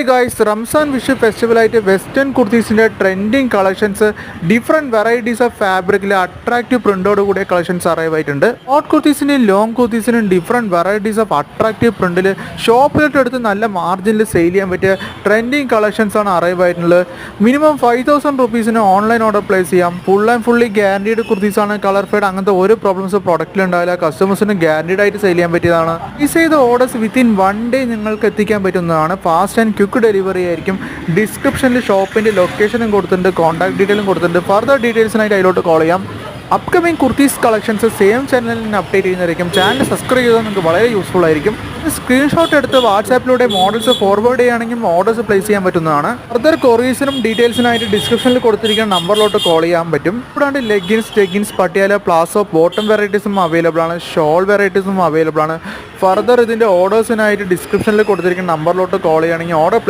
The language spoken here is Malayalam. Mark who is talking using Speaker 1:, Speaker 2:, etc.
Speaker 1: Hey guys, റംസാൻ വിഷു ഫെസ്റ്റിവലായിട്ട് വെസ്റ്റേൺ കുർത്തീസിൻ്റെ trending collections different varieties of ഫാബ്രിക്കിൽ അട്രാക്റ്റീവ് പ്രിൻ്റോട് കൂടിയ കളക്ഷൻസ് അറൈവ് ആയിട്ടുണ്ട്. ഷോർട്ട് കുർത്തീസിൻ്റെയും ലോങ് കുർത്തീസിനും ഡിഫറെൻറ്റ് വെറൈറ്റീസ് ഓഫ് അട്രാക്റ്റീവ് പ്രിൻറ്റിൽ ഷോപ്പിലോട്ട് എടുത്ത് നല്ല മാർജിനിൽ സെയിൽ ചെയ്യാൻ പറ്റിയ ട്രെൻഡിങ് കളക്ഷൻസ് ആണ് അറൈവ് ആയിട്ടുള്ളത്. മിനിമം 5000 റുപ്പീസിന് ഓൺലൈൻ ഓർഡർ പ്ലേസ് ചെയ്യാം. ഫുൾ ആൻഡ് ഫുള്ളി ഗ്യാരണ്ടീഡ് കുർത്തീസാണ്. കളർ ഫെയ്ഡ് അങ്ങനത്തെ ഒരു പ്രോബ്ലംസ് പ്രൊഡക്റ്റിൽ ഉണ്ടാവില്ല. കസ്റ്റമേഴ്സിന് ഗ്യാരണ്ടീഡ് ആയിട്ട് സെയിൽ ചെയ്യാൻ പറ്റിയതാണ്. പ്ലേസ് ചെയ്ത ഓർഡേഴ്സ് വിത്തിൻ 1 ഡേ നിങ്ങൾക്ക് എത്തിക്കാൻ പറ്റുന്നതാണ്. ഫാസ്റ്റ് ആൻഡ് ക്വിക്ക് ഡെലിവറി ആയിരിക്കും. ഡിസ്ക്രിപ്ഷനിൽ ഷോപ്പിൻ്റെ ലൊക്കേഷനും കൊടുത്തിട്ടുണ്ട്, കോൺടാക്ട് ഡീറ്റെയിലും കൊടുത്തിട്ടുണ്ട്. ഫർദർ ഡീറ്റെയിൽസിനായിട്ട് അതിലോട്ട് കോൾ ചെയ്യാം. അപ്കമിങ് കുർത്തീസ് കളക്ഷൻസ് സെയിം ചാനലിൽ നിന്ന് അപ്ഡേറ്റ് ചെയ്യുന്നതായിരിക്കും. ചാനൽ സബ്സ്ക്രൈബ് ചെയ്താൽ നിങ്ങൾക്ക് വളരെ യൂസ്ഫുൾ ആയിരിക്കും. സ്ക്രീൻഷോട്ട് എടുത്ത് വാട്സാപ്പിലൂടെ മോഡൽസ് ഫോർവേഡ് ചെയ്യുകയാണെങ്കിൽ ഓർഡേഴ്സ് പ്ലേസ് ചെയ്യാൻ പറ്റുന്നതാണ്. ഫർദർ കൊറിയസിനും ഡീറ്റെയിൽസിനായിട്ട് ഡിസ്ക്രിപ്ഷനിൽ കൊടുത്തിരിക്കുന്ന നമ്പറിലോട്ട് കോൾ ചെയ്യാൻ പറ്റും. കൂടാണ്ട് leggings, jeggings, Patiala, palazzo, bottom വെറൈറ്റീസും അവൈലബിൾ ആണ്. ഷോൾ വെറൈറ്റീസും അവൈലബിൾ ആണ്. ഫർദർ ഇതിൻ്റെ ഓർഡേഴ്സിനായിട്ട് ഡിസ്ക്രിപ്ഷനിൽ കൊടുത്തിരിക്കുന്ന നമ്പറിലോട്ട് കോൾ ചെയ്യുകയാണെങ്കിൽ ഓർഡർ